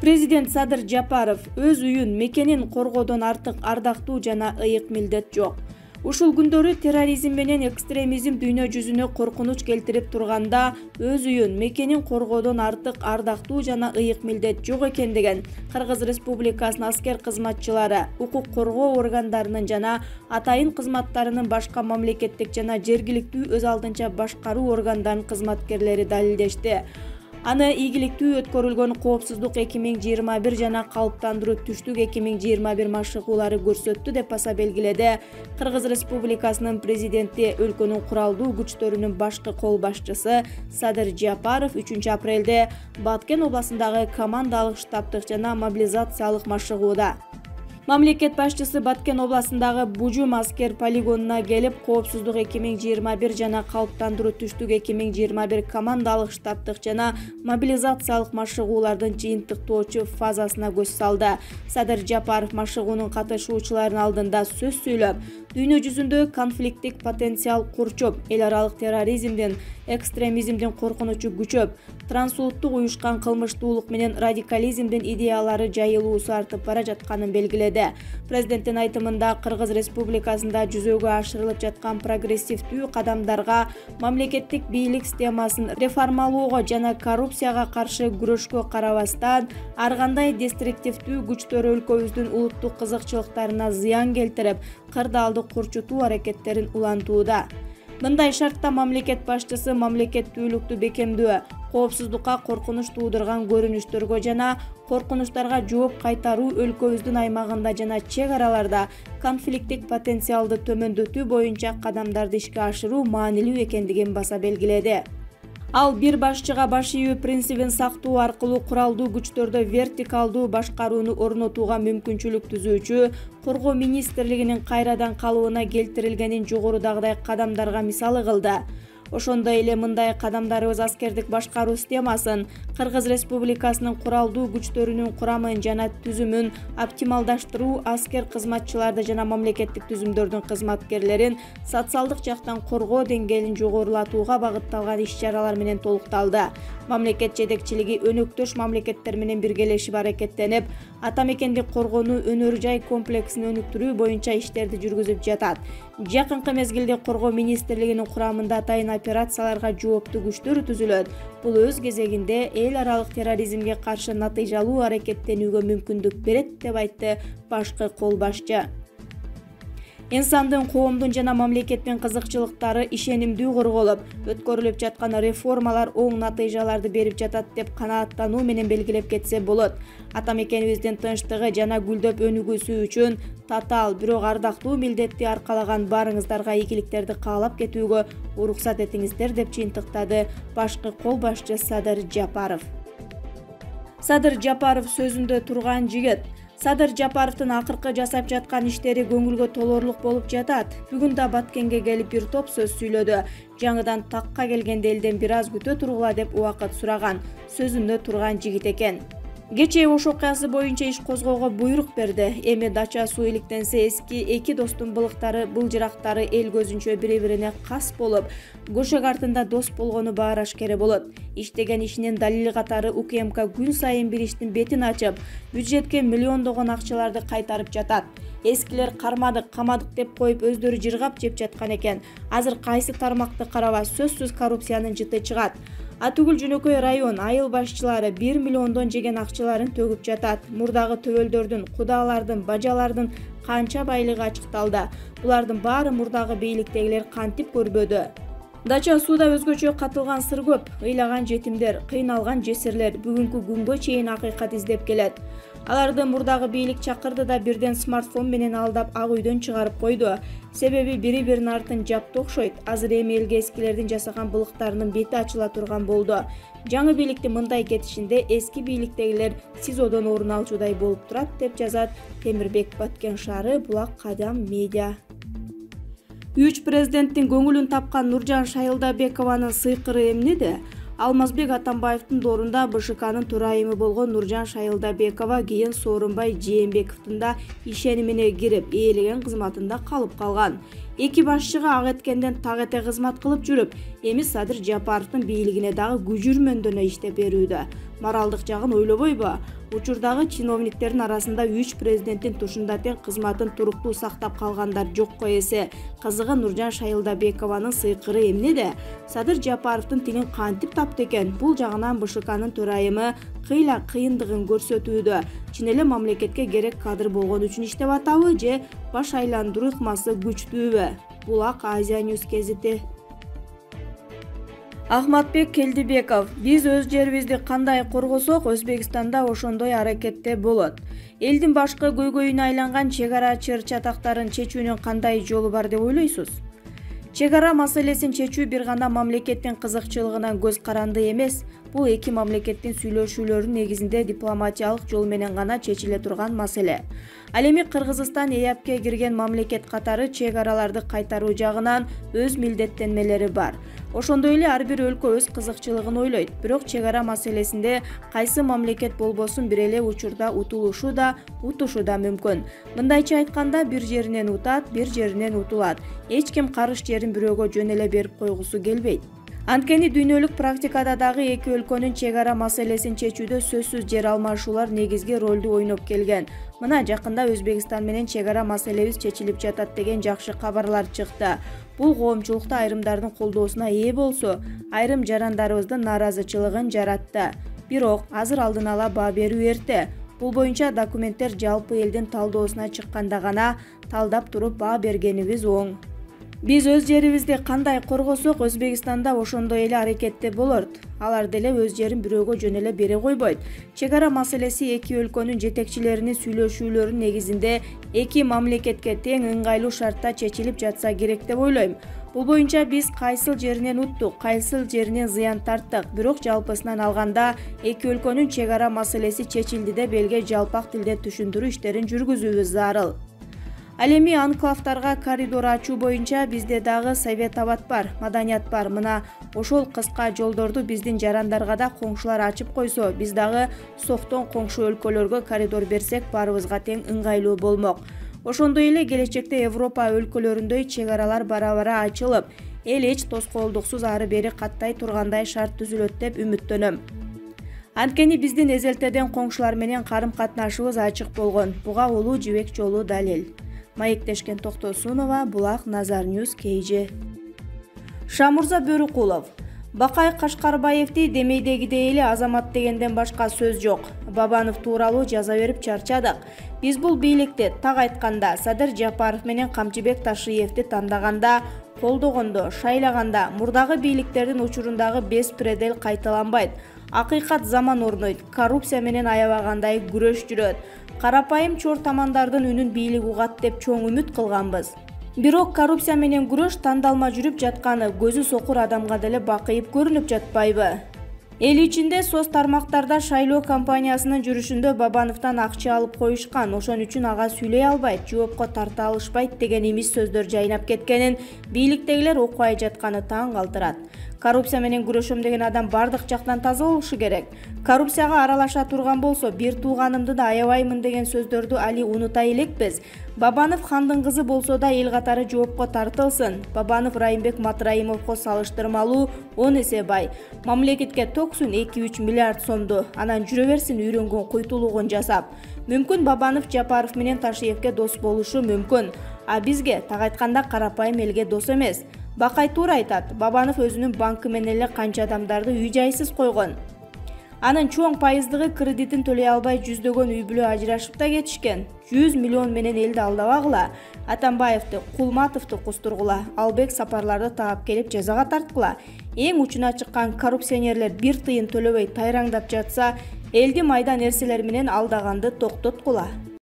Президент Садыр Жапаров өз үйүн, мекенин коргоодон артык ардактуу жана ыйык милдет жок. Ушул күндөрү терроризм менен экстремизм дүйнө жүзүнө коркунуч келтирип турганда, өз үйүн, мекенин коргоодон артык ардактуу жана ыйык милдет жок экен деген Кыргыз Республикасынын аскер кызматчылары, укук коргоо органдарынын жана атайын кызматтарынын башка мамлекеттик жана жергиликтүү өз алдынча башкаруу органдарынын кызматкерлери далилдешти. Аны ийгиликтүү өткөрүлгөн коопсуздук 2021 жана калыптандыруу түштүк 2021 машыгуулары көрсөттү деп баса белгиледи Кыргыз Республикасынын президенти өлкөнүн куралдуу күчтөрүнүн башкы кол башчысы Садыр Жапаров 3 апрелде Баткен областындагы командалык штабтык жана мобилизациялык машыгууда. Мамлекет башчысы Баткен областындагы Бужум аскер полигонуна келип, коопсуздук 2021 жана калыптандыруу түштүк 2021 командалык штабтык жана мобилизациялык машыгуулардын жыйынтыктоочу фазасына көз салды. Садыр Жапаров машыгуунун катышуучуларынын алдында сөз сүйлөп, дүйнө жүзүндө конфликттик потенциал курчуп, эл аралык терроризмдин, экстремизмдин коркунучу күчөп, трансулуттук уюшкан кылмыштуулук менен радикализмдин идеялары жайылуусу артып бара жатканын белгиледи. Президенттин айтымында Кыргыз Республикасында жүзөгө ашырылып жаткан прогрессивдүү кадамдарга, мамлекеттик бийлик системасын реформалоого жана коррупцияга каршы күрөшкө карабастан, ар кандай деструктивдүү күчтөр өлкөбүздүн улуттук кызыкчылыктарына зыян келтирип, кырдаалды курчутуу аракеттерин улантууда. Мындай шартта мамлекет башчысы мамлекеттүүлүктү бекемдөө, коопсуздукка коркунуч туудурган көрүнүштөргө жана коркунучтарга жооп кайтаруу өлкөбүздүн аймагында жана чек араларда конфликттик потенциалды төмөндөтүү боюнча кадамдарды ишке ашыруу маанилүү экендигин баса белгиледи. Ал бир башчыга баш ийүү принцибин сактоо аркылуу куралдуу күчтөрдө вертикалдуу башкарууну орнотууга мүмкүнчүлүк түзүүчү Коргоо министрлигинин кайрадан калыбына келтирилгенин жогорудагыдай кадамдарга мисалы кылды. Ошондой эле мындай кадамдарыбыз аскердик башкаруу системасын, Кыргыз Республикасынын куралдуу күчтөрүнүн курамын жана түзүмүн оптималдаштыруу, аскер кызматчыларды жана мамлекеттик түзүмдөрдүн кызматкерлерин социалдык жактан коргоо деңгээлин жогорулатууга багытталган иш-чаралар менен толукталды. Мамлекет жетекчилиги өнөктөш мамлекеттер менен биргелешип аракеттенип, ата мекенди коргонуу өнөр жай комплексин өнүктүрүү боюнча иштерди жүргүзүп жатат. Жакынкы мезгилде Коргоо министрлигинин курамында атайын операцияларга жооптуу күчтөр түзүлөт. Бул өз кезегинде эл аралык терроризмге каршы натыйжалуу аракеттенүүгө мүмкүндүк берет деп айтты башкы кол башчы. Инсандын, коомдун жана мамлекеттин кызыкчылыктары ишенимдүү корголуп, өткөрүлүп жаткан реформалар оң натыйжаларды берип жатат деп канааттануу менен белгилеп кетсе болот. Ата мекенибиздин тынчтыгы жана гүлдөп өнүгүүсү үчүн татаал, бирок ардактуу милдетти аркалаган баарыңыздарга ийгиликтерди каалап кетүүгө уруксат этиңиздер деп жыйынтыктады башкы кол башчы Садыр Жапаров. Садыр Жапаров сөзүндө турган жигит. Садыр Жапаровдун акыркы жасап жаткан иштери көңүлгө толоорлук болуп жатат. Бүгүн да Баткенге келип бир топ сөз сүйлөдү. Жаңыдан такка келгенде элден бир аз күтө тургула деп убакыт сураган. Сөзүндө турган жигит экен. Кечээ ош окуясы боюнча иш козгоого буйрук берди. Эми Дача суу иликтенсе эски эки достун былыктары, былжырактары эл көзүнчө бири-бирине кас болуп, көшөк артында дос болгону баары ашкере болот. Иштеген ишинин далили катары УКМК күн сайын бир иштин бетин ачып, бюджетке миллиондогон акчаларды кайтарып жатат. Эскилер кармадык, камадык деп коюп өздөрү жыргап жеп жаткан экен. Азыр кайсы тармакты караба сөзсүз коррупциянын жыты чыгат. Атүгүл Жөнөкөй район айыл башчылары 1 миллиондон жеген акчаларын төгүп жатат. Мурдагы төбөлдөрдүн, кудалардын, бажалардын канча байлыгы ачыкталды. Булардын баары мурдагы бийликтегилер кантип көрбөдү. Дача сууда өзгөчө катылган сыр көп. Ыйлаган жетимдер, кыйналган жесирлер бүгүнкү күнгө чейин акыйкат издеп келет. Аларды мурдагы бийлик чакырды да бирден смартфон менен алдап ак үйдөн чыгарып койду. Себеби бири-биринин артын жапты окшойт. Азыр эми элге эскилердин жасаган былыктарынын бети ачыла турган болду. Жаңы бийликтин мындай кетишинде эски бийликтегилер СИЗОдон орун алчудай болуп турат деп жазат Темирбек Баткен шаары Булак Кадам медиа. 3 президенттин көңүлүн тапкан Нуржан Шайылдабекованын сыйкыры эмнеде? Алмазбек Атамбаевдин доорунда БШКнын төрайымы болгон Нуржан Шайылдабекова кийин Сооронбай Жээнбековдун да ишенимине кирип, ээлеген кызматында калып калган. Эки башчыга ак эткенден так эте кызмат кылып жүрүп, эми Садыр Жапаровдун бийлигине дагы күжүрмөндөөнө иштеп берүүдө. Моралдык жагын ойлобойбу? Учурдагы чиновниктердин арасында 3 президенттин тушунда тең кызматын туруктуу сактап калгандар жокко эсе. Кызыгы Нуржан Шайылдабекованын сыйкыры эмнеде? Садыр Жапаровдун тилин кантип таптı экен? Бул жагынан БШКнын төрайымы кыйла кыйындыгын көрсөтүүдө. Чын эле мамлекетке керек кадр болгон үчүн иштеп атабы же баш айландыруу ыкмасы күчтүүбү? Булак Азия Ньюс гезити. Ахматбек Келдибеков: биз өз жерибизди кандай коргосок, Өзбекстанда ошондой аракетте болот. Элдин башкы көйгөйүнө айланган чек ара чыр-чатактарын чечүүнүн кандай жолу бар деп ойлойсуз? Чек ара маселесин чечүү бир гана мамлекеттин кызыкчылыгынан көз каранды эмес. Бул эки мамлекеттин сүйлөшүүлөрүнүн негизинде дипломатиялык жол менен гана чечиле турган маселе. Ал эми Кыргызстан ЭАПке кирген мамлекет катары чек араларды кайтаруу жагынан өз милдеттенмелери бар. Ошондой эле ар бир өлкө өз кызыкчылыгын ойлойт. Бирок чек ара маселесинде кайсы мамлекет болбосун бир эле учурда утулушу да, утушу да мүмкүн. Мындайча айтканда, бир жеринен утат, бир жеринен утулат. Эч ким карыш жерин бирөөгө жөн эле берип койгусу келбейт. Анткени дүйнөлүк практикада дагы эки өлкөнүн чек ара маселесин чечүүдө сөзсүз жер алмашуулар негизги ролду ойноп келген. Мына жакында Өзбекстан менен чек ара маселебиз чечилип жатат деген жакшы кабарлар чыкты. Бул коомчулукта айрымдардын колдоосуна ээ болсо, айрым жарандарыбыздын нааразычылыгын жаратты. Бирок азыр алдын ала баа берүү эрте. Бул боюнча документтер жалпы элдин талдоосуна чыкканда гана талдап туруп баа бергенибиз оң. Биз өз жерибизди кандай коргосок, Өзбекстанда ошондой эле аракетте болот. Алар деле өз жерин бирөөгө жөн эле бере койбойт. Чек ара маселеси эки өлкөнүн жетекчилеринин сүйлөшүүлөрүнүн негизинде эки мамлекетке тең ыңгайлуу шартта чечилип жатса керек деп ойлойм. Бул боюнча биз кайсыл жеринен уттук, кайсыл жеринен зыян тарттык. Бирок жалпысынан алганда эки өлкөнүн чек ара маселеси чечилди деп элге жалпак тилде түшүндүрүү иштерин жүргүзүүбүз зарыл. Ал эми анклавтарга коридор ачуу боюнча бизде дагы совет абад бар, маданият бар. Мына ошол кыска жолдорду биздин жарандарга да коңшулар ачып койсо, биз дагы соктон коңшу өлкөлөргө коридор берсек, баарыбызга тең ыңгайлуу болмок. Ошондой эле келечекте Европа өлкөлөрүндөй чек аралар бара-бара ачылып, эл эч тоскоолдуксуз ары бери каттай тургандай шарт түзүлөт деп үмүттөнөм. Анткени биздин эзелтеден коңшулар менен карым-катнашыбыз ачык болгон. Буга улуу жибек жолу далил. Маектешкен Токтосунова, Булак Назар Ньюс KG. Шамурза Бөрүкулов: Бакай Кашкарбаевди демейдегидей эле азамат дегенден башка сөз жок. Бабанов тууралуу жаза берип чарчадык. Биз бул бийликти так айтканда Садыр Жапаров менен Камчыбек Ташиевди тандаганда, колдогондо, шайлаганда мурдагы бийликтердин учурундагы беспредел кайталанбайт. Акыйкат заман орнойт, коррупция менен аябагандай күрөш жүрөт. Карапайым чор тамандардын үнүн бийлик угат деп чоң үмүт кылганбыз. Бирок коррупция менен күрөш тандалма жүрүп жатканы көзү сокур адамга деле бакыйып көрүнүп жатпайбы? Эл ичинде соц тармактарда шайлоо кампаниясынын жүрүшүндө Бабановдон акча алып коюшкан, ошон үчүн ага сүйлөй албайт, жоопко тарта алышпайт деген эмис сөздөр жайнап кеткенин бийликтегилер окубай жатканы таң калтырат. Коррупция менен күрөшөм деген адам бардык жактан таза болушу керек. Коррупцияга аралаша турган болсо, бир тууганымды да аябаймын деген сөздөрдү али унута элекпиз. Бабанов хандын кызы болсо да эл катары жоопко тартылсын. Бабанов Райымбек Матраимовго салыштырмалуу 10 эсе бай. Мамлекетке токсун 2-3 миллиард сомду. Анан жүрө берсин үйрөнгөн куйтулугун жасап. Мүмкүн Бабанов Жапаров менен Ташиевке дос болушу мүмкүн. А бизге, так айтканда, карапайым элге дос эмес. Бакай туура айтат. Бабанов өзүнүн банкы менен эле канча адамдарды үй жайсыз койгон. Анын чоң пайыздыгы кредитин төлөй албай жүздөгөн үй бүлө ажырашып да кетишкен. 100 миллион менен элди алдабагыла. Атамбаевди, Кулматовду кустургула, Албек Сапарларды таап келип жазага тарткыла. Эң учуна чыккан коррупционерлер бир тыйын төлөбөй тайраңдап жатса, элди майда нерселер менен алдаганды токтоткула.